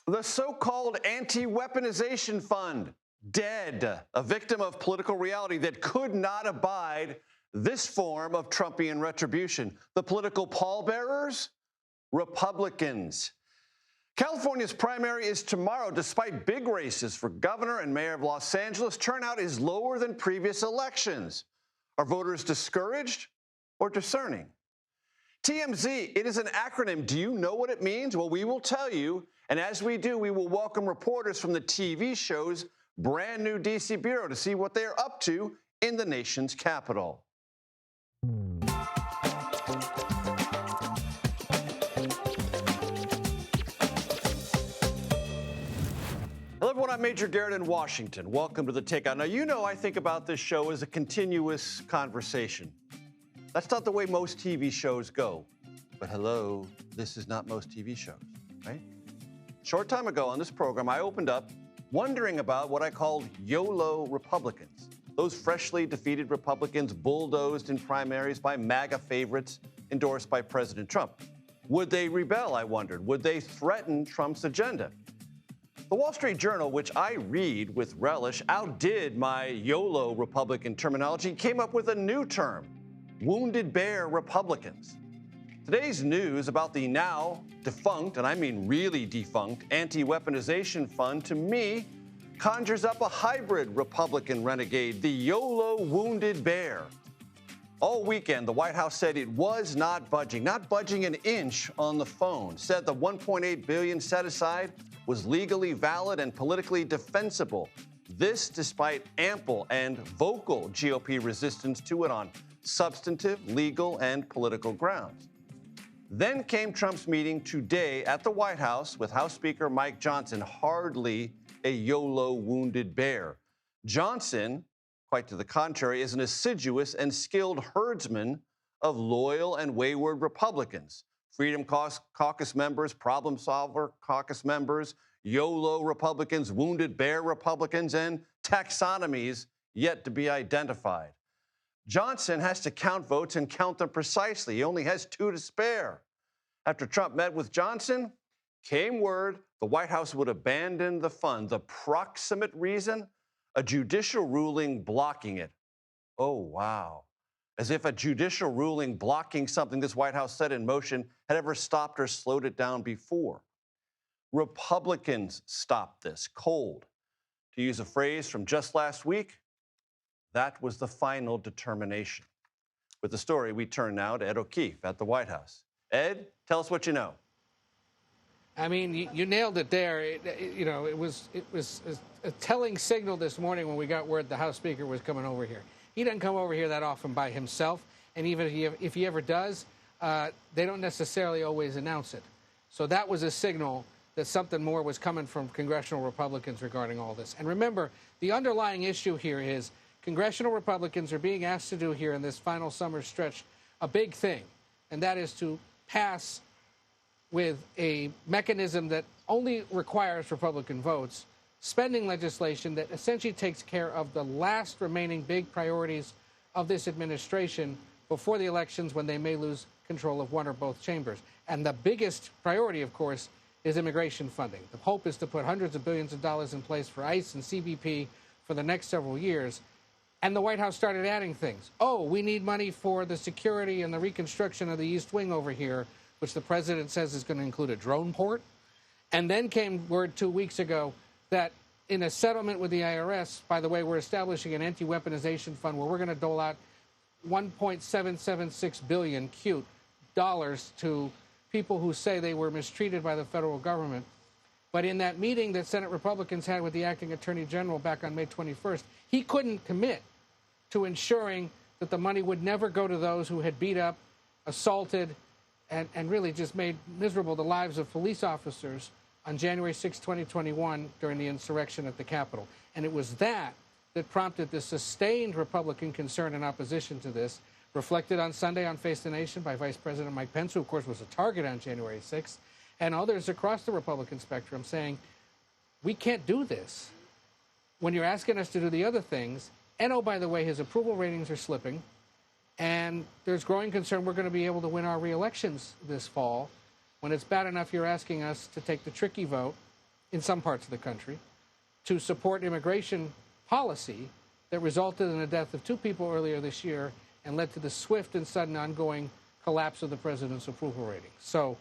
The so-called anti-weaponization fund, dead, a victim of political reality that could not abide this form of Trumpian retribution. The political pallbearers? Republicans. California's primary is tomorrow. Despite big races for governor and mayor of Los Angeles, turnout is lower than previous elections. Are voters discouraged or discerning? TMZ, it is an acronym. Do you know what it means? Well, we will tell you. And as we do, we will welcome reporters from the TV show's brand new DC bureau to see what they are up to in the nation's capital. Hello, everyone. I'm Major Garrett in Washington. Welcome to the Takeout. Now, you know I think about this show as a continuous conversation. That's not the way most TV shows go. But hello, this is not most TV shows, right? Short time ago on this program, I opened up wondering about what I called YOLO Republicans. Those freshly defeated Republicans bulldozed in primaries by MAGA favorites endorsed by President Trump. Would they rebel, I wondered? Would they threaten Trump's agenda? The Wall Street Journal, which I read with relish, outdid my YOLO Republican terminology, came up with a new term, Wounded Bear Republicans. Today's news about the now defunct, and I mean really defunct, anti-weaponization fund, to me, conjures up a hybrid Republican renegade, the YOLO Wounded Bear. All weekend, the White House said it was not budging an inch on the phone, said the $1.8 billion set aside was legally valid and politically defensible. This despite ample and vocal GOP resistance to it on substantive, legal, and political grounds. Then came Trump's meeting today at the White House with House Speaker Mike Johnson, hardly a YOLO wounded bear. Johnson, quite to the contrary, is an assiduous and skilled herdsman of loyal and wayward Republicans. Freedom Caucus members, Problem Solver Caucus members, YOLO Republicans, Wounded Bear Republicans, and taxonomies yet to be identified. Johnson has to count votes and count them precisely. He only has 2 to spare. After Trump met with Johnson, came word the White House would abandon the fund. The proximate reason? A judicial ruling blocking it. Oh, wow. As if a judicial ruling blocking something this White House set in motion had ever stopped or slowed it down before. Republicans stopped this cold. To use a phrase from just last week, that was the final determination. With the story, we turn now to Ed O'Keefe at the White House. Ed, tell us what you know. I mean, you nailed it there. It was a telling signal this morning when we got word the House Speaker was coming over here. He doesn't come over here that often by himself, and even if he ever does, they don't necessarily always announce it. So that was a signal that something more was coming from congressional Republicans regarding all this. And remember, the underlying issue here is congressional Republicans are being asked to do here in this final summer stretch a big thing, and that is to pass with a mechanism that only requires Republican votes, spending legislation that essentially takes care of the last remaining big priorities of this administration before the elections when they may lose control of one or both chambers. And the biggest priority, of course, is immigration funding. The hope is to put hundreds of billions of dollars in place for ICE and CBP for the next several years. And the White House started adding things. Oh, we need money for the security and the reconstruction of the East Wing over here, which the president says is going to include a drone port. And then came word 2 weeks ago that in a settlement with the IRS, by the way, we're establishing an anti-weaponization fund where we're going to dole out $1.776 billion cute dollars to people who say they were mistreated by the federal government. But in that meeting that Senate Republicans had with the acting attorney general back on May 21st, he couldn't commit to ensuring that the money would never go to those who had beat up, assaulted, and really just made miserable the lives of police officers on January 6, 2021, during the insurrection at the Capitol. And it was that prompted the sustained Republican concern and opposition to this, reflected on Sunday on Face the Nation by Vice President Mike Pence, who, of course, was a target on January 6th, and others across the Republican spectrum saying, we can't do this when you're asking us to do the other things. And, oh, by the way, his approval ratings are slipping, and there's growing concern we're going to be able to win our re-elections this fall when it's bad enough you're asking us to take the tricky vote in some parts of the country to support immigration policy that resulted in the death of 2 people earlier this year and led to the swift and sudden ongoing collapse of the president's approval rating. So,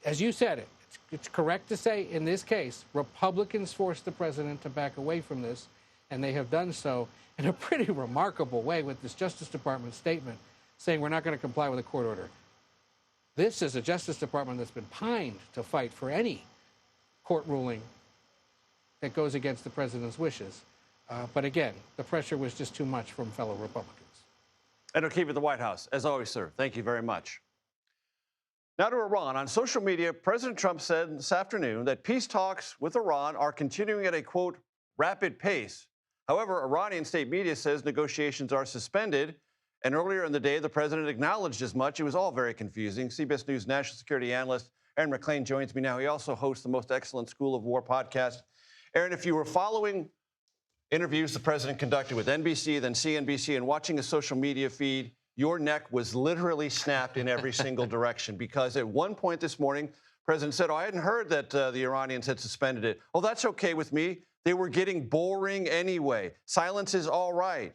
as you said, it's correct to say in this case, Republicans forced the president to back away from this, and they have done so in a pretty remarkable way with this Justice Department statement saying we're not going to comply with a court order. This is a Justice Department that's been pined to fight for any court ruling that goes against the president's wishes. But again, the pressure was just too much from fellow Republicans. And O'Keefe at the White House. As always, sir, thank you very much. Now to Iran. On social media, President Trump said this afternoon that peace talks with Iran are continuing at a, quote, rapid pace. However, Iranian state media says negotiations are suspended. And earlier in the day, the president acknowledged as much. It was all very confusing. CBS News national security analyst Aaron McClain joins me now. He also hosts the Most Excellent School of War podcast. Aaron, if you were following interviews the president conducted with NBC, then CNBC, and watching his social media feed, your neck was literally snapped in every single direction, because at one point this morning, the president said, I hadn't heard that the Iranians had suspended it. Oh, that's okay with me. They were getting boring anyway. Silence is all right.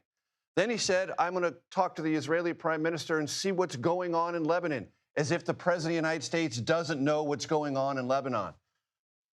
Then he said, I'm going to talk to the Israeli prime minister and see what's going on in Lebanon, as if the president of the United States doesn't know what's going on in Lebanon.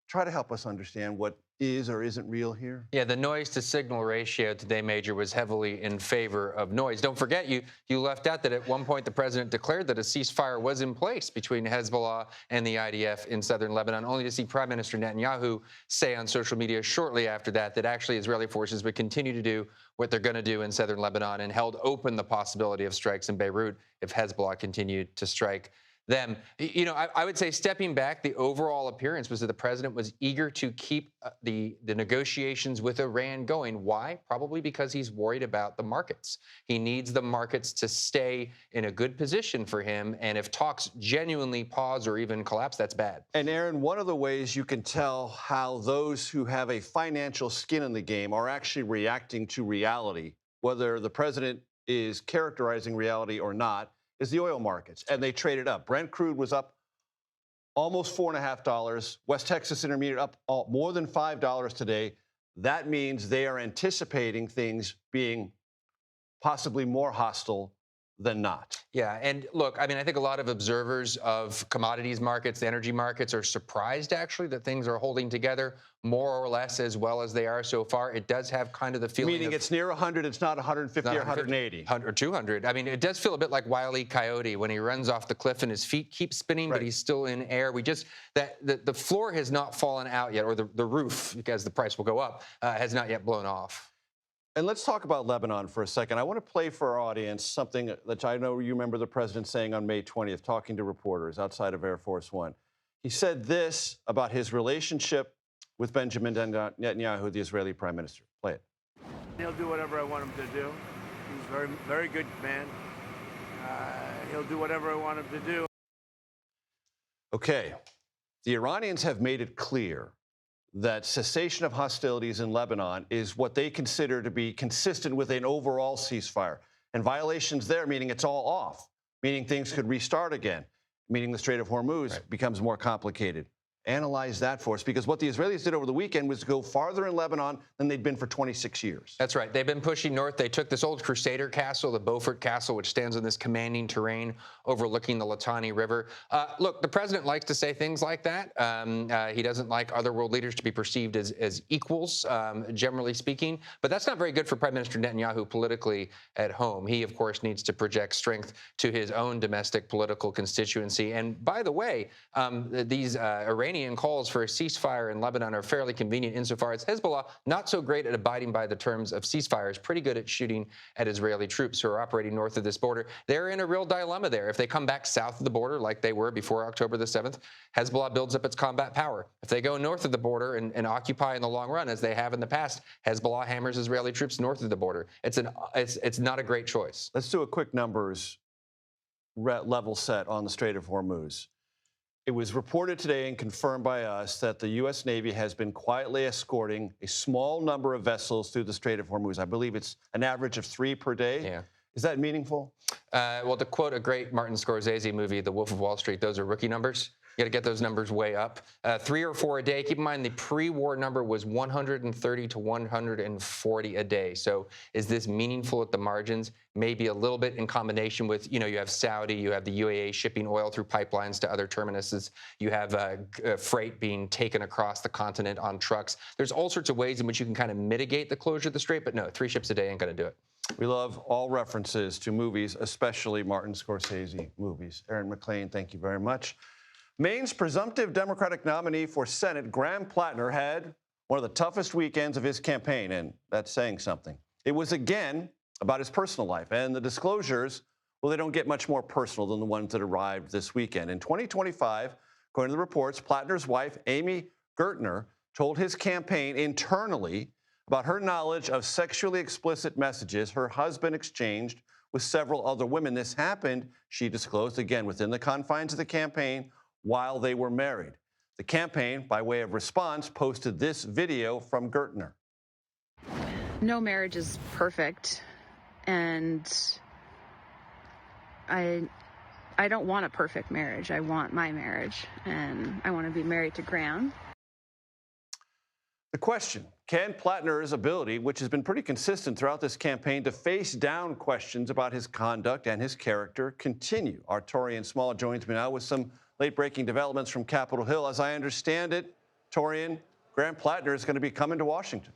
Try to help us understand what is or isn't real here. Yeah, the noise to signal ratio today, Major, was heavily in favor of noise. Don't forget, you left out that at one point the president declared that a ceasefire was in place between Hezbollah and the IDF in southern Lebanon, only to see Prime Minister Netanyahu say on social media shortly after that actually Israeli forces would continue to do what they're going to do in southern Lebanon, and held open the possibility of strikes in Beirut if Hezbollah continued to strike them. You know, I would say, stepping back, the overall appearance was that the president was eager to keep the negotiations with Iran going. Why? Probably because he's worried about the markets. He needs the markets to stay in a good position for him, and if talks genuinely pause or even collapse, that's bad. And Aaron, one of the ways you can tell how those who have a financial skin in the game are actually reacting to reality, whether the president is characterizing reality or not, is the oil markets, and they traded up. Brent crude was up almost $4.50. West Texas Intermediate up more than $5 today. That means they are anticipating things being possibly more hostile than not. Yeah, and look, I mean, I think a lot of observers of commodities markets, the energy markets, are surprised, actually, that things are holding together more or less as well as they are so far. It does have kind of the feeling Meaning it's near 100, it's not 150 or 180. Or 200. I mean, it does feel a bit like Wile E. Coyote when he runs off the cliff and his feet keep spinning, right, but he's still in air. The floor has not fallen out yet, or the roof, because the price will go up, has not yet blown off. And let's talk about Lebanon for a second. I want to play for our audience something that I know you remember the president saying on May 20th, talking to reporters outside of Air Force One. He said this about his relationship with Benjamin Netanyahu, the Israeli prime minister. Play it. He'll do whatever I want him to do. He's a very, very good man. He'll do whatever I want him to do. Okay. The Iranians have made it clear that cessation of hostilities in Lebanon is what they consider to be consistent with an overall ceasefire. And violations there, meaning it's all off, meaning things could restart again, meaning the Strait of Hormuz becomes more complicated. Analyze that for us, because what the Israelis did over the weekend was go farther in Lebanon than they'd been for 26 years. That's right. They've been pushing north. They took this old Crusader castle, the Beaufort Castle, which stands on this commanding terrain overlooking the Litani River. Look, the president likes to say things like that. He doesn't like other world leaders to be perceived as equals, generally speaking. But that's not very good for Prime Minister Netanyahu politically at home. He, of course, needs to project strength to his own domestic political constituency. And by the way, these Iranian calls for a ceasefire in Lebanon are fairly convenient insofar as Hezbollah, not so great at abiding by the terms of ceasefires, pretty good at shooting at Israeli troops who are operating north of this border. They're in a real dilemma there. If they come back south of the border like they were before October the 7th, Hezbollah builds up its combat power. If they go north of the border and occupy in the long run, as they have in the past, Hezbollah hammers Israeli troops north of the border. It's not a great choice. Let's do a quick numbers level set on the Strait of Hormuz. It was reported today and confirmed by us that the U.S. Navy has been quietly escorting a small number of vessels through the Strait of Hormuz. I believe it's an average of 3 per day. Yeah. Is that meaningful? Well, to quote a great Martin Scorsese movie, The Wolf of Wall Street, those are rookie numbers. You got to get those numbers way up. 3 or 4 a day. Keep in mind the pre-war number was 130 to 140 a day. So is this meaningful at the margins? Maybe a little bit in combination with, you have Saudi, you have the UAE shipping oil through pipelines to other terminuses. You have freight being taken across the continent on trucks. There's all sorts of ways in which you can kind of mitigate the closure of the strait, but no, 3 ships a day ain't going to do it. We love all references to movies, especially Martin Scorsese movies. Aaron McLean, thank you very much. Maine's presumptive Democratic nominee for Senate, Graham Platner, had one of the toughest weekends of his campaign, and that's saying something. It was again about his personal life, and the disclosures, well, they don't get much more personal than the ones that arrived this weekend. In 2025, according to the reports, Platner's wife, Amy Gertner, told his campaign internally about her knowledge of sexually explicit messages her husband exchanged with several other women. This happened, she disclosed, again, within the confines of the campaign while they were married. The campaign, by way of response, posted this video from Gertner. No marriage is perfect, and I don't want a perfect marriage. I want my marriage, and I want to be married to Graham. The question, can Platner's ability, which has been pretty consistent throughout this campaign, to face down questions about his conduct and his character continue? Our Torian Small joins me now with some late-breaking developments from Capitol Hill. As I understand it, Torian, Graham Platner is going to be coming to Washington.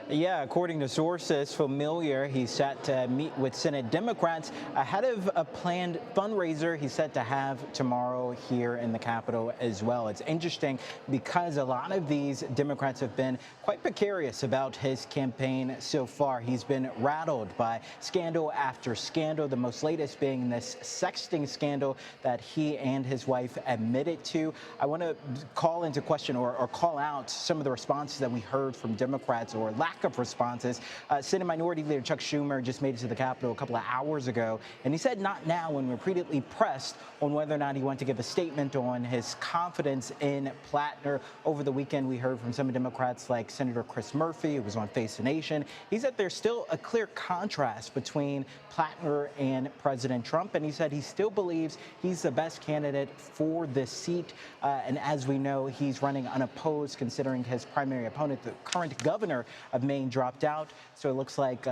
Yeah, according to sources familiar, he's set to meet with Senate Democrats ahead of a planned fundraiser he's set to have tomorrow here in the Capitol as well. It's interesting because a lot of these Democrats have been quite precarious about his campaign so far. He's been rattled by scandal after scandal, the most latest being this sexting scandal that he and his wife admitted to. I want to call into question or call out some of the responses that we heard from Democrats, or lack of responses. Senate Minority Leader Chuck Schumer just made it to the Capitol a couple of hours ago, and he said not now, when repeatedly pressed on whether or not he wanted to give a statement on his confidence in Platner. Over the weekend, we heard from some Democrats like Senator Chris Murphy, who was on Face the Nation. He said there's still a clear contrast between Platner and President Trump, and he said he still believes he's the best candidate for this seat. And as we know, he's running unopposed, considering his primary opponent, the current governor of Maine, dropped out. So it looks like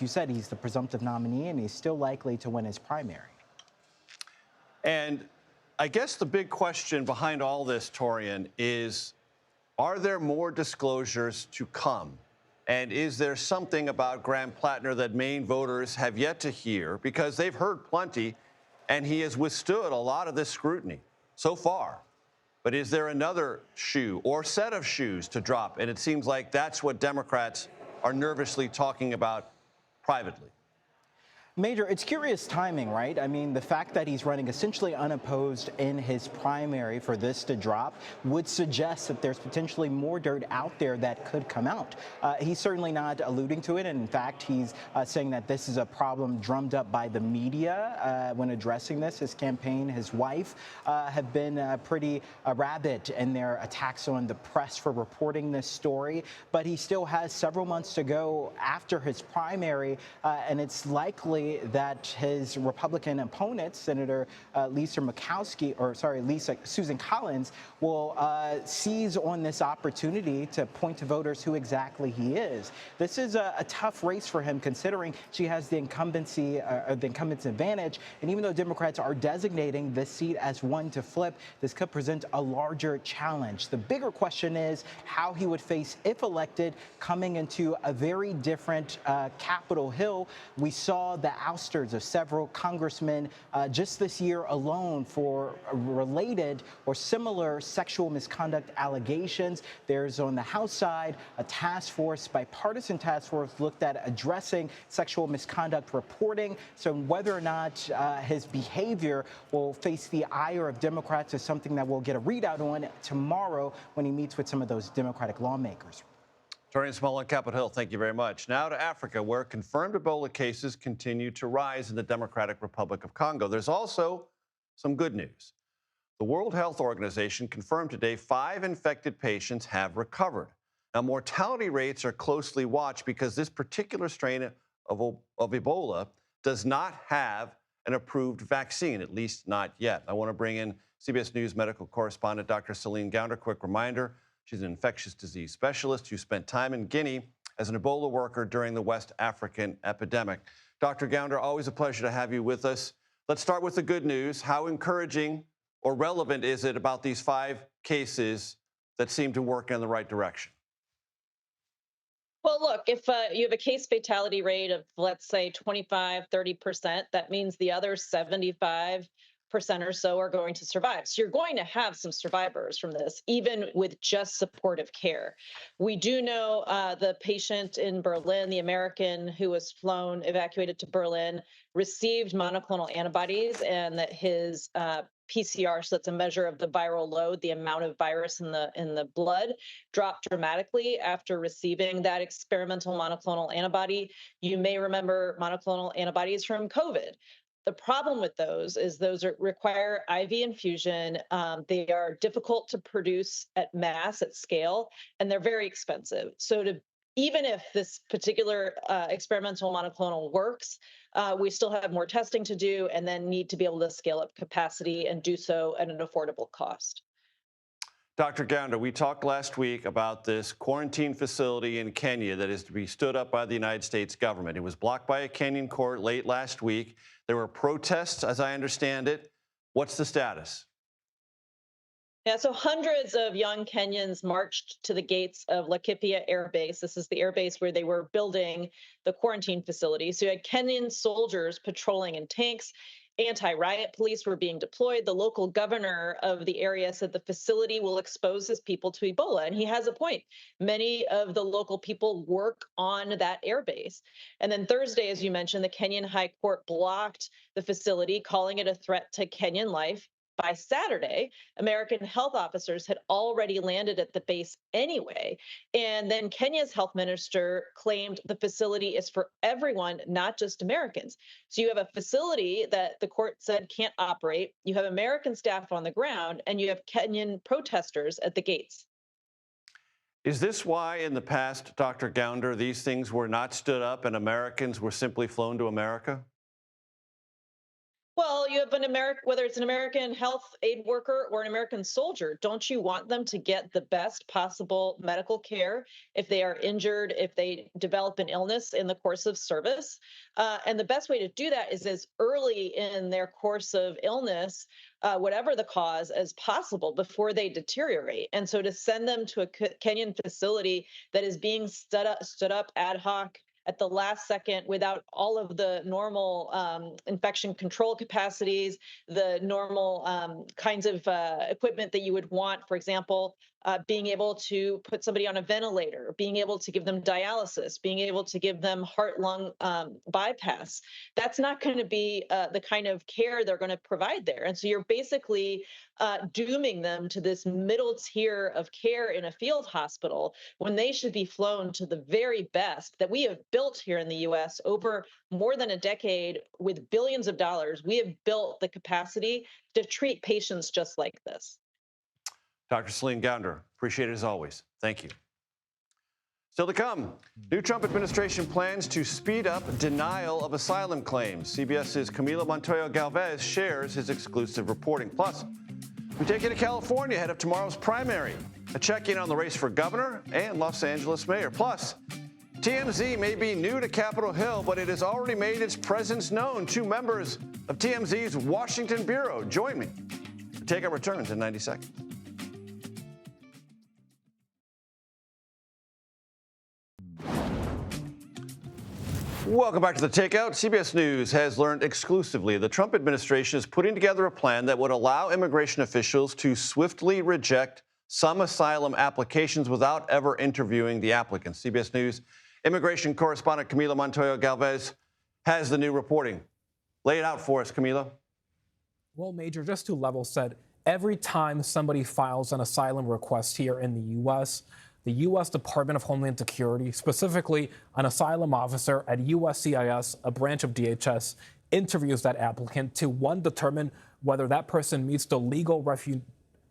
you said, he's the presumptive nominee, and he's still likely to win his primary. And I guess the big question behind all this, Torian, is, are there more disclosures to come? And is there something about Graham Platner that Maine voters have yet to hear? Because they've heard plenty, and he has withstood a lot of this scrutiny so far. But is there another shoe or set of shoes to drop? And it seems like that's what Democrats are nervously talking about privately. Major, it's curious timing, right? I mean, the fact that he's running essentially unopposed in his primary for this to drop would suggest that there's potentially more dirt out there that could come out. He's certainly not alluding to it. And in fact, he's saying that this is a problem drummed up by the media when addressing this. His campaign, his wife, have been pretty rabid in their attacks on the press for reporting this story. But he still has several months to go after his primary, and it's likely that his Republican opponent, Senator Susan Collins, will seize on this opportunity to point to voters who exactly he is. This is a tough race for him, considering she has the incumbent's advantage. And even though Democrats are designating this seat as one to flip, this could present a larger challenge. The bigger question is how he would face, if elected, coming into a very different Capitol Hill. We saw the ousters of several congressmen just this year alone for related or similar sexual misconduct allegations. There's, on the House side, a bipartisan task force looked at addressing sexual misconduct reporting. So whether or not his behavior will face the ire of Democrats is something that we'll get a readout on tomorrow when he meets with some of those Democratic lawmakers. Torian Small on Capitol Hill, thank you very much. Now to Africa, where confirmed Ebola cases continue to rise in the Democratic Republic of Congo. There's also some good news. The World Health Organization confirmed today 5 infected patients have recovered. Now, mortality rates are closely watched because this particular strain of Ebola does not have an approved vaccine, at least not yet. I want to bring in CBS News medical correspondent Dr. Celine Gounder. Quick reminder, she's an infectious disease specialist who spent time in Guinea as an Ebola worker during the West African epidemic. Dr. Gounder, always a pleasure to have you with us. Let's start with the good news. How encouraging or relevant is it about these 5 cases that seem to work in the right direction? Well, look, if you have a case fatality rate of, let's say, 25, 30%, that means the other 75% or so are going to survive. So you're going to have some survivors from this, even with just supportive care. We do know the patient in Berlin, the American who was evacuated to Berlin, received monoclonal antibodies, and that his PCR, so that's a measure of the viral load, the amount of virus in the blood, dropped dramatically after receiving that experimental monoclonal antibody. You may remember monoclonal antibodies from COVID. The problem with those is require IV infusion. They are difficult to produce at mass, at scale, and they're very expensive. So even if this particular experimental monoclonal works, we still have more testing to do and then need to be able to scale up capacity and do so at an affordable cost. Dr. Gounder, we talked last week about this quarantine facility in Kenya that is to be stood up by the United States government. It was blocked by a Kenyan court late last week. There were protests, as I understand it. What's the status? Yeah, so hundreds of young Kenyans marched to the gates of Laikipia Air Base. This is the air base where they were building the quarantine facility. So you had Kenyan soldiers patrolling in tanks. Anti-riot police were being deployed. The local governor of the area said the facility will expose his people to Ebola. And he has a point. Many of the local people work on that air base. And then Thursday, as you mentioned, the Kenyan High Court blocked the facility, calling it a threat to Kenyan life. By Saturday, American health officers had already landed at the base anyway. And then Kenya's health minister claimed the facility is for everyone, not just Americans. So you have a facility that the court said can't operate. You have American staff on the ground, and you have Kenyan protesters at the gates. Is this why in the past, Dr. Gounder, these things were not stood up and Americans were simply flown to America? Well, you have whether it's an American health aid worker or an American soldier, don't you want them to get the best possible medical care if they are injured, if they develop an illness in the course of service? And the best way to do that is as early in their course of illness, whatever the cause, as possible before they deteriorate. And so to send them to a Kenyan facility that is being stood up ad hoc at the last second without all of the normal infection control capacities, the normal kinds of equipment that you would want, for example, being able to put somebody on a ventilator, being able to give them dialysis, being able to give them heart-lung bypass. That's not going to be the kind of care they're going to provide there. And so you're basically dooming them to this middle tier of care in a field hospital when they should be flown to the very best that we have built here in the U.S. over more than a decade with billions of dollars. We have built the capacity to treat patients just like this. Dr. Celine Gounder, appreciate it as always. Thank you. Still to come, new Trump administration plans to speed up denial of asylum claims. CBS's Camilo Montoya Galvez shares his exclusive reporting. Plus, we take you to California ahead of tomorrow's primary, a check-in on the race for governor and Los Angeles mayor. Plus, TMZ may be new to Capitol Hill, but it has already made its presence known. 2 members of TMZ's Washington Bureau join me. The Takeout returns in 90 seconds. Welcome back to the Takeout. CBS News has learned exclusively the Trump administration is putting together a plan that would allow immigration officials to swiftly reject some asylum applications without ever interviewing the applicants. CBS News immigration correspondent Camilo Montoya Galvez has the new reporting. Lay it out for us, Camilo. Well, Major, just to level set, every time somebody files an asylum request here in the U.S., the U.S. Department of Homeland Security, specifically an asylum officer at USCIS, a branch of DHS, interviews that applicant to, one, determine whether that person meets the legal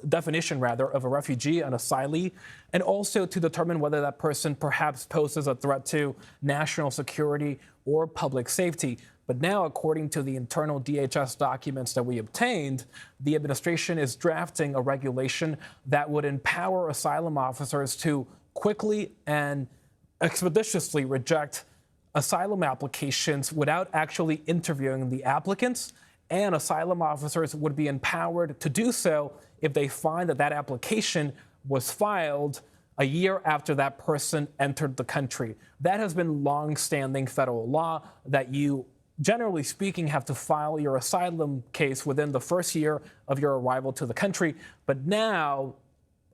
definition of a refugee, an asylee, and also to determine whether that person perhaps poses a threat to national security or public safety. But now, according to the internal DHS documents that we obtained, the administration is drafting a regulation that would empower asylum officers to quickly and expeditiously reject asylum applications without actually interviewing the applicants. And asylum officers would be empowered to do so if they find that that application was filed a year after that person entered the country. That has been long-standing federal law that you, generally speaking, have to file your asylum case within the first year of your arrival to the country. But now,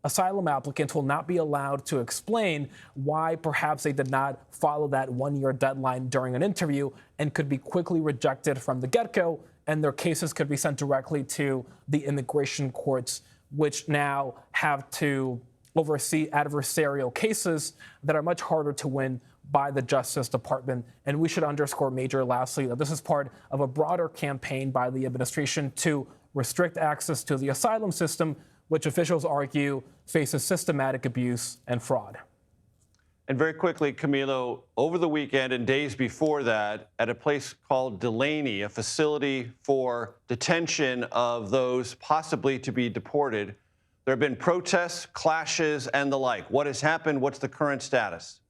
asylum applicants will not be allowed to explain why perhaps they did not follow that one-year deadline during an interview and could be quickly rejected from the get-go, and their cases could be sent directly to the immigration courts, which now have to oversee adversarial cases that are much harder to win by the Justice Department. And we should underscore, Major, lastly, that this is part of a broader campaign by the administration to restrict access to the asylum system, which officials argue faces systematic abuse and fraud. And very quickly, Camilo, over the weekend and days before that, at a place called Delaney, a facility for detention of those possibly to be deported, there have been protests, clashes, and the like. What has happened? What's the current status?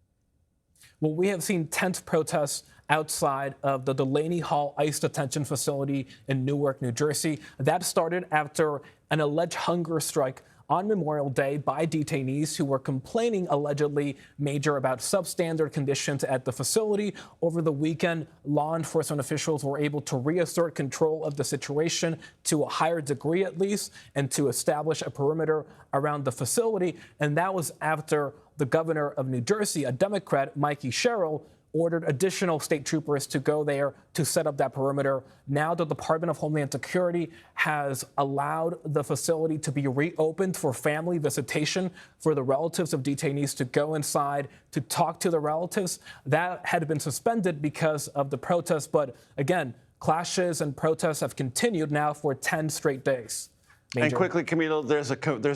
Well, we have seen tense protests outside of the Delaney Hall ICE detention facility in Newark, New Jersey. That started after an alleged hunger strike on Memorial Day by detainees who were complaining, allegedly, Major, about substandard conditions at the facility. Over the weekend, law enforcement officials were able to reassert control of the situation to a higher degree, at least, and to establish a perimeter around the facility. And that was after the governor of New Jersey, a Democrat, Mikey Sherrill, ordered additional state troopers to go there to set up that perimeter. Now the Department of Homeland Security has allowed the facility to be reopened for family visitation for the relatives of detainees to go inside to talk to the relatives. That had been suspended because of the protests. But again, clashes and protests have continued now for 10 straight days. Major. And quickly, Camilo, there's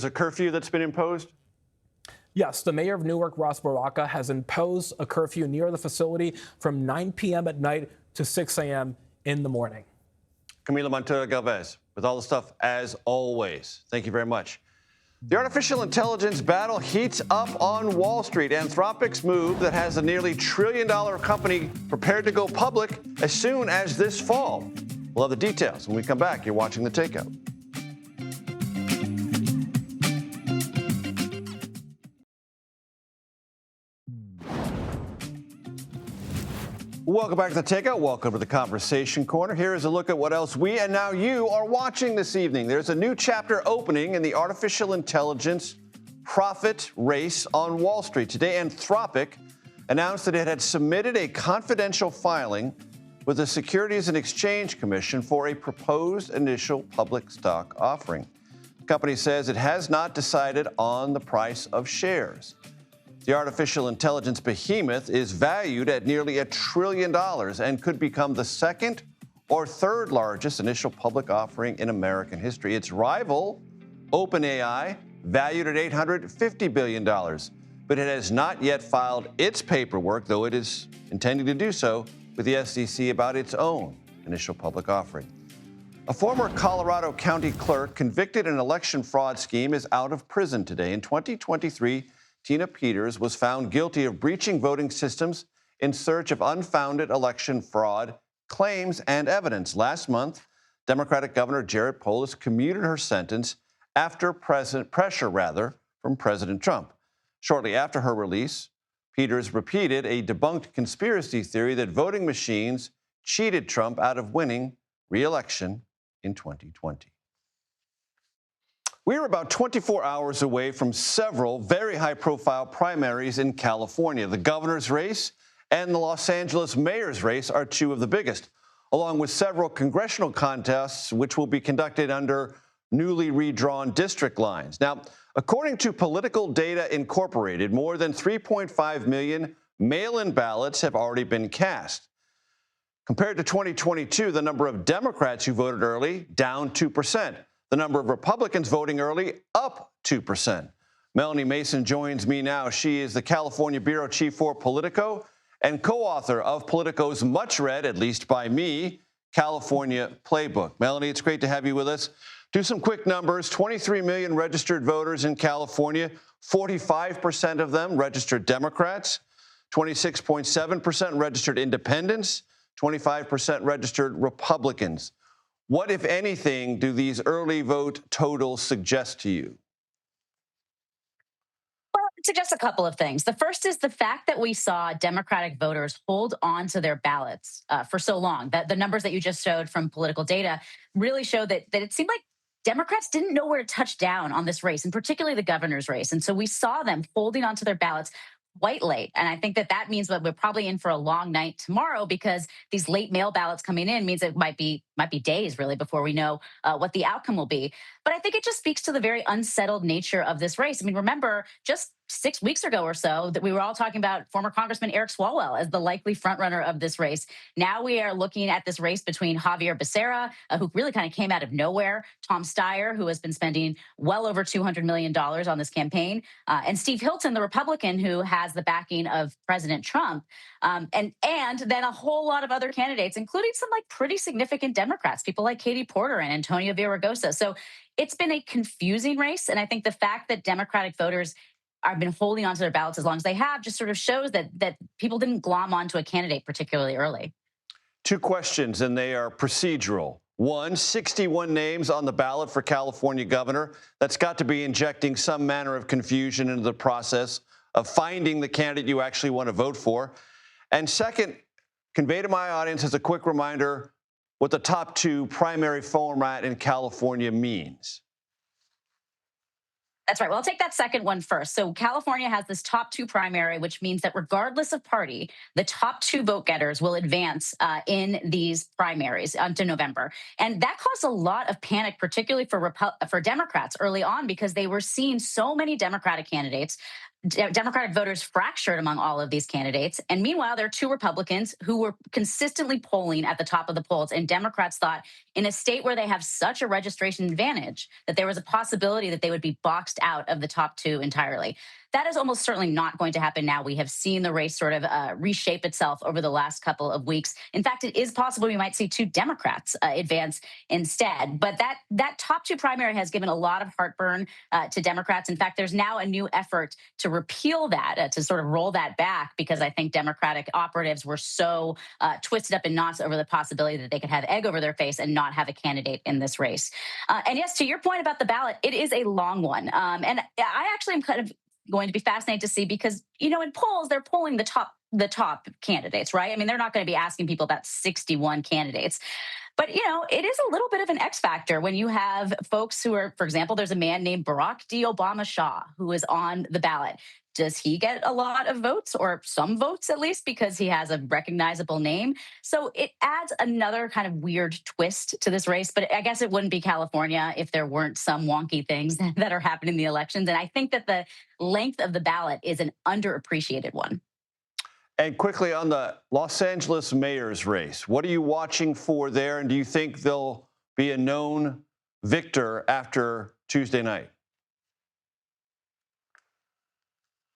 a curfew that's been imposed? Yes, the mayor of Newark, Ross Baraka, has imposed a curfew near the facility from 9 p.m. at night to 6 a.m. in the morning. Camilo Montero Galvez, with all the stuff as always. Thank you very much. The artificial intelligence battle heats up on Wall Street. Anthropic's move that has a nearly $1 trillion company prepared to go public as soon as this fall. We'll have the details when we come back. You're watching The Takeout. Welcome back to The Takeout. Welcome to the Conversation Corner. Here is a look at what else we and now you are watching this evening. There's a new chapter opening in the artificial intelligence profit race on Wall Street. Today, Anthropic announced that it had submitted a confidential filing with the Securities and Exchange Commission for a proposed initial public stock offering. The company says it has not decided on the price of shares. The artificial intelligence behemoth is valued at nearly $1 trillion and could become the second or third largest initial public offering in American history. Its rival, OpenAI, valued at $850 billion, but it has not yet filed its paperwork, though it is intending to do so, with the SEC about its own initial public offering. A former Colorado County clerk convicted in an election fraud scheme is out of prison today. In 2023, Tina Peters was found guilty of breaching voting systems in search of unfounded election fraud claims and evidence. Last month, Democratic Governor Jared Polis commuted her sentence after pressure from President Trump. Shortly after her release, Peters repeated a debunked conspiracy theory that voting machines cheated Trump out of winning re-election in 2020. We are about 24 hours away from several very high-profile primaries in California. The governor's race and the Los Angeles mayor's race are two of the biggest, along with several congressional contests, which will be conducted under newly redrawn district lines. Now, according to Political Data Incorporated, more than 3.5 million mail-in ballots have already been cast. Compared to 2022, the number of Democrats who voted early, down 2%. The number of Republicans voting early, up 2%. Melanie Mason joins me now. She is the California Bureau Chief for Politico and co-author of Politico's much-read, at least by me, California Playbook. Melanie, it's great to have you with us. Do some quick numbers. 23 million registered voters in California. 45% of them registered Democrats. 26.7% registered independents. 25% registered Republicans. What, if anything, do these early vote totals suggest to you? Well, it suggests a couple of things. The first is the fact that we saw Democratic voters hold on to their ballots for so long. That the numbers that you just showed from political data really show that it seemed like Democrats didn't know where to touch down on this race, and particularly the governor's race. And so we saw them holding onto their ballots quite late. And I think that means that we're probably in for a long night tomorrow, because these late mail ballots coming in means it might be days really before we know what the outcome will be. But I think it just speaks to the very unsettled nature of this race. I mean, remember, just 6 weeks ago or so, that we were all talking about former Congressman Eric Swalwell as the likely frontrunner of this race. Now we are looking at this race between Javier Becerra, who really kind of came out of nowhere, Tom Steyer, who has been spending well over $200 million on this campaign, and Steve Hilton, the Republican, who has the backing of President Trump, and then a whole lot of other candidates, including some like pretty significant Democrats, people like Katie Porter and Antonio Villaraigosa. So it's been a confusing race, and I think the fact that Democratic voters have been holding onto their ballots as long as they have just sort of shows that people didn't glom onto a candidate particularly early. Two questions, and they are procedural. One, 61 names on the ballot for California governor. That's got to be injecting some manner of confusion into the process of finding the candidate you actually want to vote for. And second, convey to my audience as a quick reminder what the top two primary format in California means. That's right. Well, I'll take that second one first. So California has this top two primary, which means that regardless of party, the top two vote getters will advance in these primaries to November. And that caused a lot of panic, particularly for Democrats early on, because they were seeing so many Democratic candidates. Democratic voters fractured among all of these candidates. And meanwhile, there are two Republicans who were consistently polling at the top of the polls. And Democrats thought in a state where they have such a registration advantage that there was a possibility that they would be boxed out of the top two entirely. That is almost certainly not going to happen now. We have seen the race sort of reshape itself over the last couple of weeks. In fact, it is possible we might see two Democrats advance instead. But that top two primary has given a lot of heartburn to Democrats. In fact, there's now a new effort to repeal that, to sort of roll that back, because I think Democratic operatives were so twisted up in knots over the possibility that they could have egg over their face and not have a candidate in this race. And yes, to your point about the ballot, it is a long one. And I actually am kind of going to be fascinated to see, because, you know, in polls, they're polling the top candidates, right? I mean, they're not going to be asking people about 61 candidates. But, you know, it is a little bit of an X factor when you have folks who are, for example, there's a man named Barack D. Obama Shaw who is on the ballot. Does he get a lot of votes, or some votes at least, because he has a recognizable name? So it adds another kind of weird twist to this race. But I guess it wouldn't be California if there weren't some wonky things that are happening in the elections. And I think that the length of the ballot is an underappreciated one. And quickly on the Los Angeles mayor's race, what are you watching for there? And do you think there'll be a known victor after Tuesday night?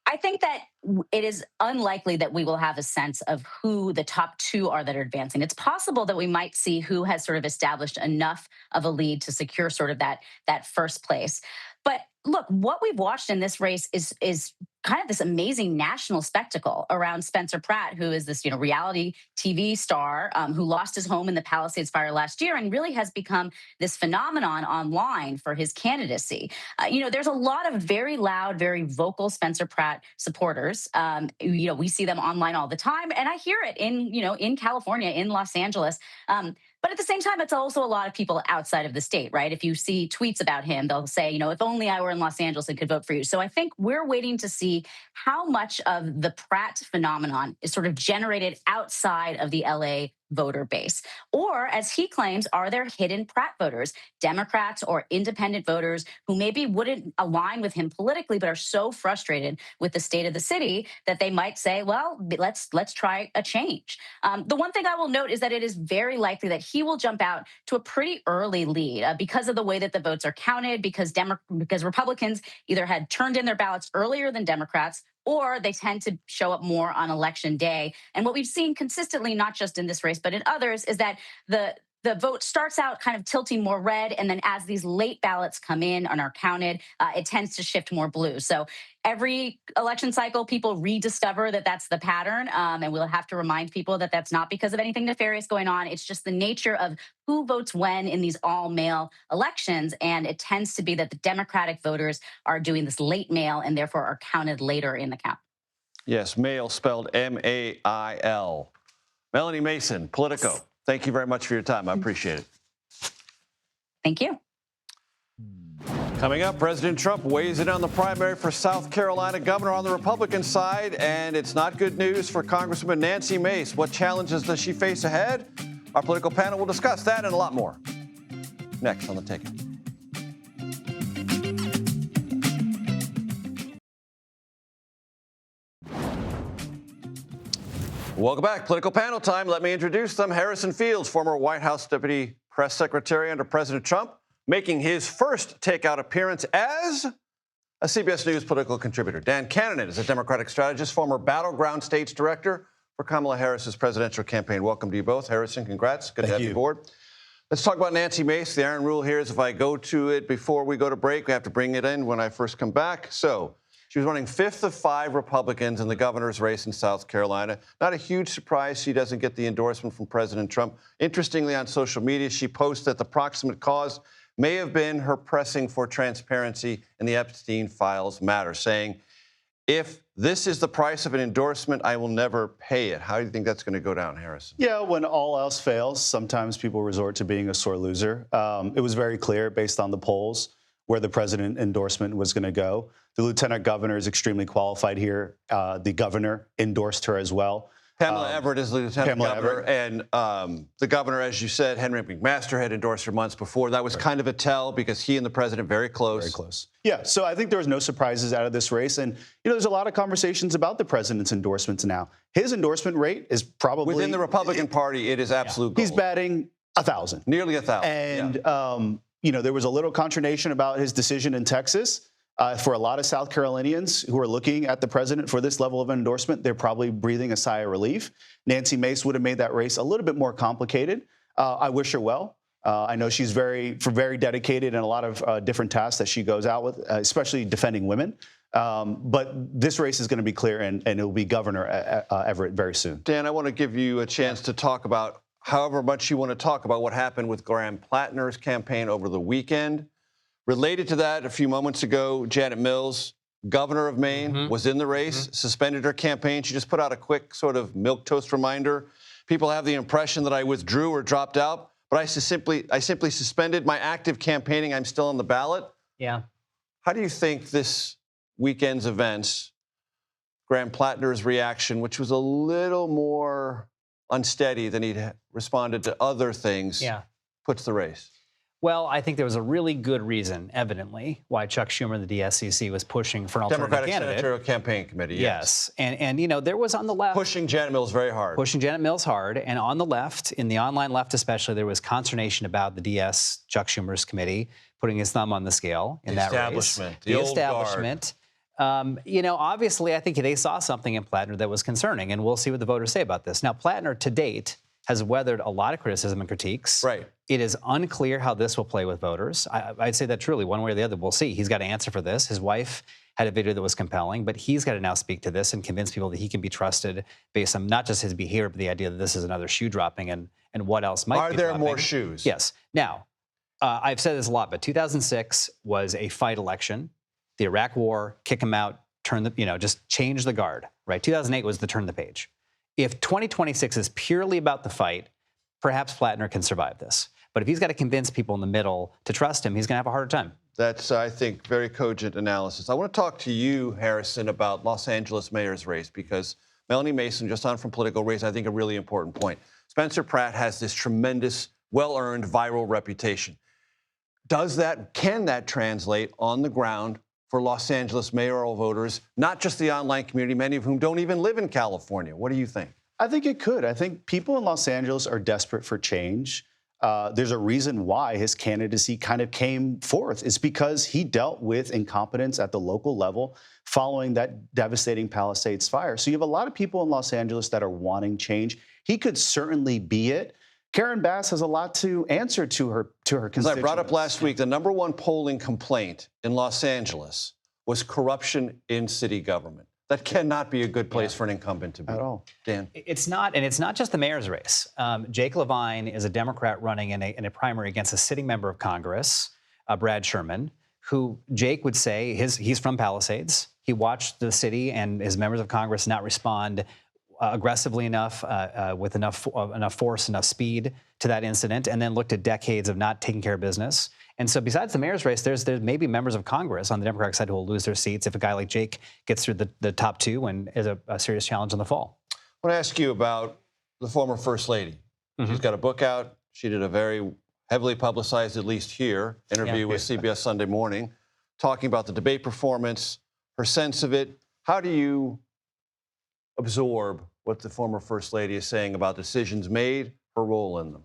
I think that it is unlikely that we will have a sense of who the top two are that are advancing. It's possible that we might see who has sort of established enough of a lead to secure sort of that first place. But look, what we've watched in this race is kind of this amazing national spectacle around Spencer Pratt, who is this, you know, reality TV star who lost his home in the Palisades fire last year and really has become this phenomenon online for his candidacy. You know, there's a lot of very loud, very vocal Spencer Pratt supporters. You know, we see them online all the time, and I hear it in California, in Los Angeles. But at the same time, it's also a lot of people outside of the state, right? If you see tweets about him, they'll say, you know, if only I were in Los Angeles and could vote for you. So I think we're waiting to see how much of the Pratt phenomenon is sort of generated outside of the LA voter base. Or, as he claims, are there hidden Pratt voters, Democrats or independent voters who maybe wouldn't align with him politically, but are so frustrated with the state of the city that they might say, well, let's try a change. The one thing I will note is that it is very likely that he will jump out to a pretty early lead because of the way that the votes are counted, because Republicans either had turned in their ballots earlier than Democrats, or they tend to show up more on election day. And what we've seen consistently, not just in this race, but in others, is that the vote starts out kind of tilting more red, and then as these late ballots come in and are counted, it tends to shift more blue. So every election cycle, people rediscover that that's the pattern, and we'll have to remind people that that's not because of anything nefarious going on. It's just the nature of who votes when in these all-mail elections, and it tends to be that the Democratic voters are doing this late mail and therefore are counted later in the count. Yes, mail spelled M-A-I-L. Melanie Mason, Politico. Thank you very much for your time. I appreciate it. Thank you. Coming up, President Trump weighs in on the primary for South Carolina governor on the Republican side, and it's not good news for Congresswoman Nancy Mace. What challenges does she face ahead? Our political panel will discuss that and a lot more next on The Takeout. Welcome back. Political panel time. Let me introduce them. Harrison Fields, former White House Deputy Press Secretary under President Trump, making his first Takeout appearance as a CBS News political contributor. Dan Cannon is a Democratic strategist, former Battleground States Director for Kamala Harris's presidential campaign. Welcome to you both. Harrison, congrats. Good to have you aboard. Let's talk about Nancy Mace. The iron rule here is if I go to it before we go to break, we have to bring it in when I first come back. So she was running fifth of 5 Republicans in the governor's race in South Carolina. Not a huge surprise she doesn't get the endorsement from President Trump. Interestingly, on social media, she posted that the proximate cause may have been her pressing for transparency in the Epstein files matter, saying, if this is the price of an endorsement, I will never pay it. How do you think that's going to go down, Harrison? Yeah, when all else fails, sometimes people resort to being a sore loser. It was very clear based on the polls where the president endorsement was going to go. The lieutenant governor is extremely qualified here. The governor endorsed her as well. Pamela Everett is the lieutenant governor, and the governor, as you said, Henry McMaster, had endorsed her months before. That was kind of a tell because he and the president very close. Very close. Yeah, so I think there was no surprises out of this race. And, there's a lot of conversations about the president's endorsements now. His endorsement rate is probably... Within the Republican Party, it is absolute gold. He's batting 1,000. Nearly 1,000. And, there was a little consternation about his decision in Texas. For a lot of South Carolinians who are looking at the president for this level of endorsement, they're probably breathing a sigh of relief. Nancy Mace would have made that race a little bit more complicated. I wish her well. I know she's very dedicated in a lot of different tasks that she goes out with, especially defending women. But this race is going to be clear, and it will be Governor Everett very soon. Dan, I want to give you a chance to talk about however much you want to talk about what happened with Graham Platner's campaign over the weekend. Related to that, a few moments ago, Janet Mills, governor of Maine, was in the race, suspended her campaign. She just put out a quick sort of milquetoast reminder. People have the impression that I withdrew or dropped out, but I simply suspended my active campaigning. I'm still on the ballot. Yeah. How do you think this weekend's events, Graham Platner's reaction, which was a little more unsteady than he'd responded to other things, puts the race? Well, I think there was a really good reason, evidently, why Chuck Schumer, the DSCC, was pushing for an alternative Democratic candidate. Senatorial Campaign Committee, yes. And there was on the left... Pushing Janet Mills very hard. Pushing Janet Mills hard. And on the left, in the online left especially, there was consternation about the DS, Chuck Schumer's committee, putting his thumb on the scale in that race. The establishment. Obviously, I think they saw something in Platner that was concerning, and we'll see what the voters say about this. Now, Platner, to date, has weathered a lot of criticism and critiques. Right. It is unclear how this will play with voters. I'd say that truly, one way or the other, we'll see. He's got to answer for this. His wife had a video that was compelling, but he's got to now speak to this and convince people that he can be trusted based on not just his behavior, but the idea that this is another shoe dropping and what else might be Are there dropping. more shoes? Yes. Now, I've said this a lot, but 2006 was a fight election. The Iraq War, kick him out, just change the guard, right? 2008 was the turn the page. If 2026 is purely about the fight, perhaps Platner can survive this. But if he's got to convince people in the middle to trust him, he's going to have a harder time. That's, I think, very cogent analysis. I want to talk to you, Harrison, about Los Angeles mayor's race, because Melanie Mason, just on from Political, raised, I think, a really important point. Spencer Pratt has this tremendous, well-earned viral reputation. Can that translate on the ground for Los Angeles mayoral voters, not just the online community, many of whom don't even live in California? What do you think? I think it could. I think people in Los Angeles are desperate for change. there's a reason why his candidacy kind of came forth. It's because he dealt with incompetence at the local level following that devastating Palisades fire. So you have a lot of people in Los Angeles that are wanting change. He could certainly be it. Karen Bass has a lot to answer to her constituents. As I brought up last week, the #1 polling complaint in Los Angeles was corruption in city government. That cannot be a good place for an incumbent to be. At all. Dan? It's not, and it's not just the mayor's race. Jake Levine is a Democrat running in a primary against a sitting member of Congress, Brad Sherman, who Jake would say he's from Palisades. He watched the city and his members of Congress not respond aggressively enough, with enough force, enough speed to that incident, and then looked at decades of not taking care of business. And so besides the mayor's race, there's maybe members of Congress on the Democratic side who will lose their seats if a guy like Jake gets through the top two and is a serious challenge in the fall. I want to ask you about the former First Lady. She's got a book out. She did a very heavily publicized, at least here, interview with CBS Sunday Morning, talking about the debate performance, her sense of it. How do you absorb what the former First Lady is saying about decisions made, her role in them?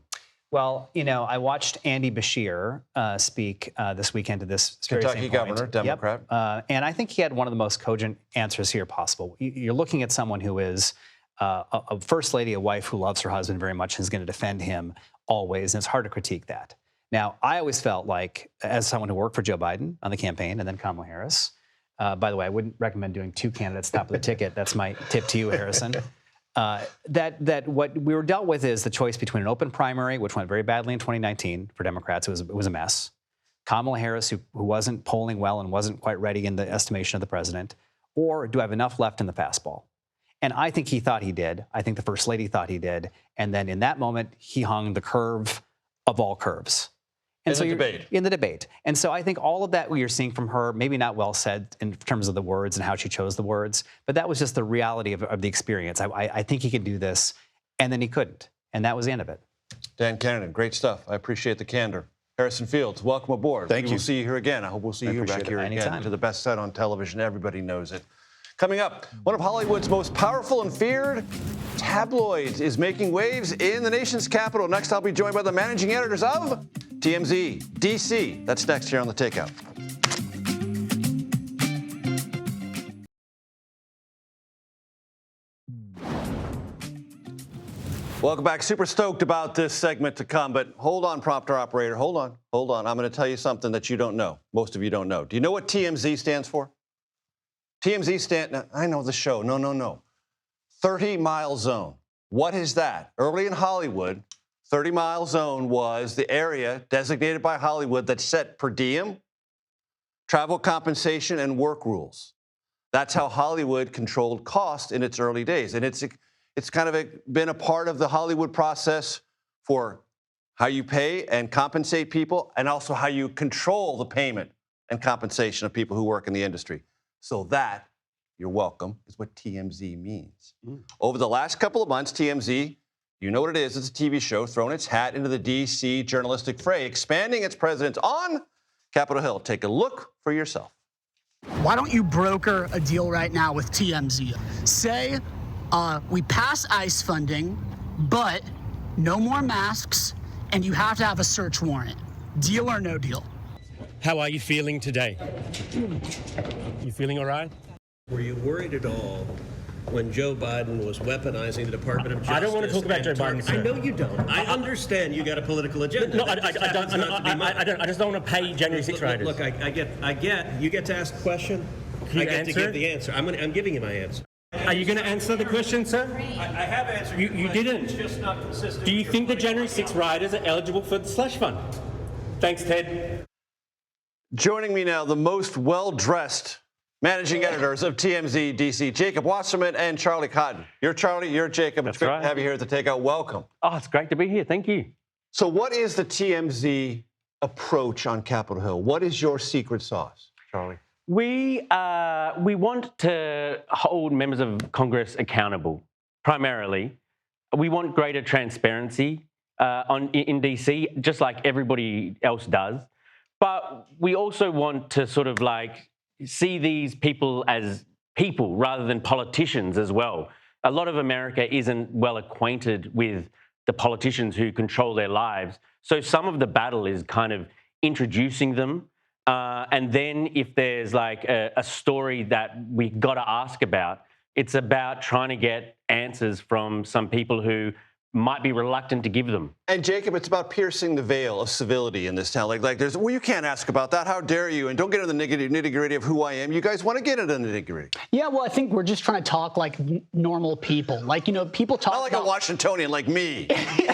Well, I watched Andy Beshear speak this weekend to this Kentucky governor, Democrat. Yep. And I think he had one of the most cogent answers here possible. You're looking at someone who is a First Lady, a wife who loves her husband very much and is going to defend him always, and it's hard to critique that. Now, I always felt like, as someone who worked for Joe Biden on the campaign and then Kamala Harris, by the way, I wouldn't recommend doing two candidates top of the ticket. That's my tip to you, Harrison. That what we were dealt with is the choice between an open primary, which went very badly in 2019 for Democrats. It was a mess. Kamala Harris, who wasn't polling well and wasn't quite ready in the estimation of the president, or do I have enough left in the fastball? And I think he thought he did. I think the First Lady thought he did. And then in that moment, he hung the curve of all curves. And in the debate. And so I think all of that you're seeing from her, maybe not well said in terms of the words and how she chose the words, but that was just the reality of the experience. I think he could do this, and then he couldn't. And that was the end of it. Dan Kennedy, great stuff. I appreciate the candor. Harrison Fields, welcome aboard. Thank you. We'll see you here again. I hope we'll see you back here again to the best set on television. Everybody knows it. Coming up, one of Hollywood's most powerful and feared tabloids is making waves in the nation's capital. Next, I'll be joined by the managing editors of TMZ, DC. That's next here on The Takeout. Welcome back. Super stoked about this segment to come, but hold on, prompter operator. Hold on. I'm going to tell you something that you don't know. Most of you don't know. Do you know what TMZ stands for? I know the show. No. 30-mile zone. What is that? Early in Hollywood, 30-mile zone was the area designated by Hollywood that set per diem, travel compensation, and work rules. That's how Hollywood controlled cost in its early days. And it's kind of been a part of the Hollywood process for how you pay and compensate people, and also how you control the payment and compensation of people who work in the industry. So that, you're welcome, is what TMZ means. Over the last couple of months, TMZ, you know what it is, it's a TV show, thrown its hat into the D.C. journalistic fray, expanding its presence on Capitol Hill. Take a look for yourself. Why don't you broker a deal right now with TMZ? Say we pass ICE funding, but no more masks, and you have to have a search warrant. Deal or no deal? How are you feeling today? You feeling all right? Were you worried at all when Joe Biden was weaponizing the Department of Justice? I don't want to talk about Joe Biden, sir. I know you don't. I understand you got a political agenda. No, I don't. I just don't want to pay January 6 riders. Look, I get. You get to ask a question. I get to give the answer. I'm giving you my answer. Are you going to answer the question, sir? I have answered. You didn't. It's just not consistent. Do you think the January 6 riders are eligible for the slush fund? Thanks, Ted. Joining me now, the most well-dressed managing editors of TMZ DC, Jacob Wasserman and Charlie Cotton. You're Charlie, you're Jacob. That's it's great right. to have you here at the Takeout. Welcome. Oh, it's great to be here. Thank you. So what is the TMZ approach on Capitol Hill? What is your secret sauce, Charlie? We want to hold members of Congress accountable, primarily. We want greater transparency in DC, just like everybody else does. But we also want to sort of like see these people as people rather than politicians as well. A lot of America isn't well acquainted with the politicians who control their lives. So some of the battle is kind of introducing them. And then if there's like a story that we got to ask about, it's about trying to get answers from some people who might be reluctant to give them. And Jacob, it's about piercing the veil of civility in this town. Like there's, well, you can't ask about that. How dare you? And don't get into the nitty-gritty of who I am. You guys want to get into the nitty-gritty. Yeah, well, I think we're just trying to talk like normal people. Like, people talk not like about... a Washingtonian like me.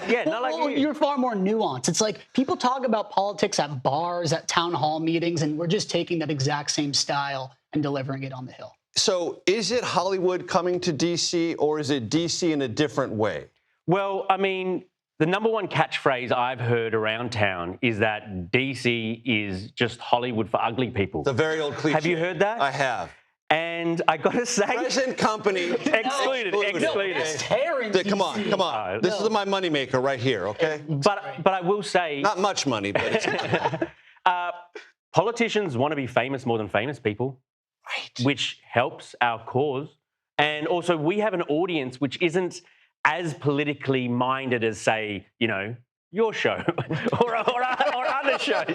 Yeah, not like you. You're far more nuanced. It's like people talk about politics at bars, at town hall meetings, and we're just taking that exact same style and delivering it on the Hill. So is it Hollywood coming to D.C. or is it D.C. in a different way? Well, I mean, the number one catchphrase I've heard around town is that DC is just Hollywood for ugly people. The very old cliche. Have you heard that? I have. And I got to say... Present company. Excluded. Come on. This is my moneymaker right here, okay? But I will say... Not much money, but it's... Politicians want to be famous more than famous people. Right. Which helps our cause. And also, we have an audience which isn't as politically minded as, say, your show or other shows.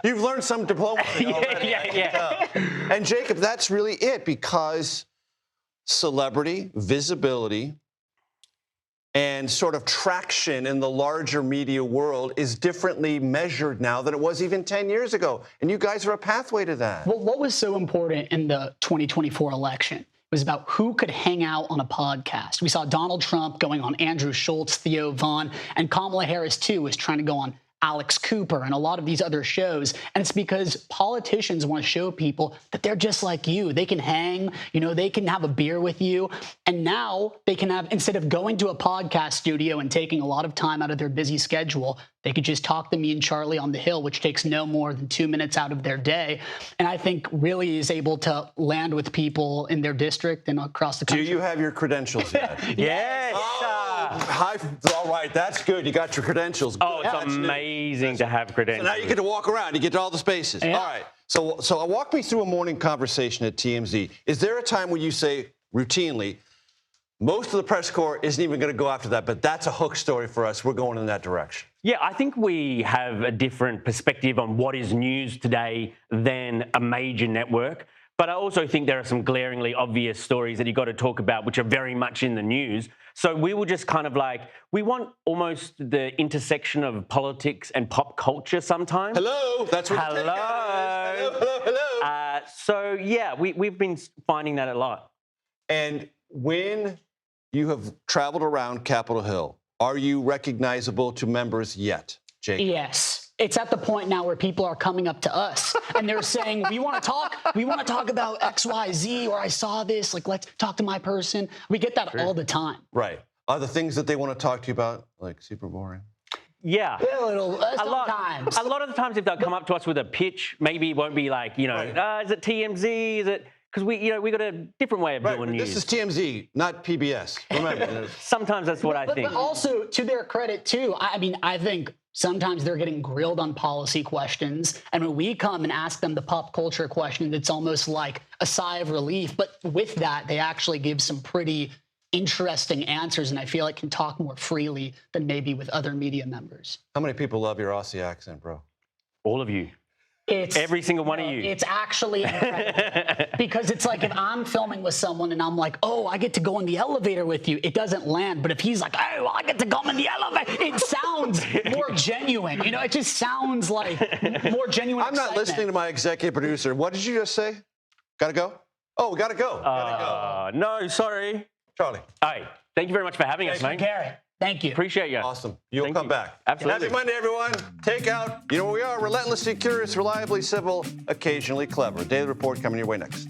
You've learned some diplomacy already. Yeah. And Jacob, that's really it, because celebrity, visibility, and sort of traction in the larger media world is differently measured now than it was even 10 years ago. And you guys are a pathway to that. Well, what was so important in the 2024 election was about who could hang out on a podcast. We saw Donald Trump going on Andrew Schultz, Theo Vaughn, and Kamala Harris, too, was trying to go on Alex Cooper and a lot of these other shows. And it's because politicians want to show people that they're just like you. They can hang, they can have a beer with you. And now they can have, instead of going to a podcast studio and taking a lot of time out of their busy schedule, they could just talk to me and Charlie on the Hill, which takes no more than 2 minutes out of their day. And I think really is able to land with people in their district and across the country. Do you have your credentials yet? Yes. All right, that's good. You got your credentials. Oh, it's amazing to have credentials. So now you get to walk around. You get to all the spaces. Yeah. All right. So walk me through a morning conversation at TMZ. Is there a time when you say routinely, most of the press corps isn't even going to go after that, but that's a hook story for us. We're going in that direction. Yeah, I think we have a different perspective on what is news today than a major network. But I also think there are some glaringly obvious stories that you've got to talk about, which are very much in the news. So we will just kind of we want almost the intersection of politics and pop culture sometimes. Hello, that's what Hello. So yeah, we've been finding that a lot. And when you have traveled around Capitol Hill, are you recognizable to members yet, Jake? Yes. It's at the point now where people are coming up to us and they're saying, we want to talk about X, Y, Z, or I saw this, let's talk to my person. We get that all the time. Right. Are the things that they want to talk to you about, super boring? Yeah. Sometimes. A lot of the times if they'll come up to us with a pitch, maybe it won't be is it TMZ? Is it... Because we got a different way of doing news. This is TMZ, not PBS. Remember. Sometimes that's what I think. But also, to their credit, too, I think sometimes they're getting grilled on policy questions. And when we come and ask them the pop culture questions, it's almost like a sigh of relief. But with that, they actually give some pretty interesting answers, and I feel like can talk more freely than maybe with other media members. How many people love your Aussie accent, bro? All of you. Every single one of you. It's actually incredible. Because it's like if I'm filming with someone and I'm like, oh, I get to go in the elevator with you, it doesn't land. But if he's like, oh, I get to go in the elevator, it sounds more genuine. It just sounds like more genuine. I'm not listening to my executive producer. What did you just say? Gotta go? Oh, we gotta go. No, sorry. Charlie. All right. Thank you very much for having us, mate. Garrett. Thank you. Appreciate you. Awesome. You'll come back. Absolutely. Happy Monday, everyone. Takeout. You know where we are. Relentlessly curious, reliably civil, occasionally clever. Daily Report coming your way next.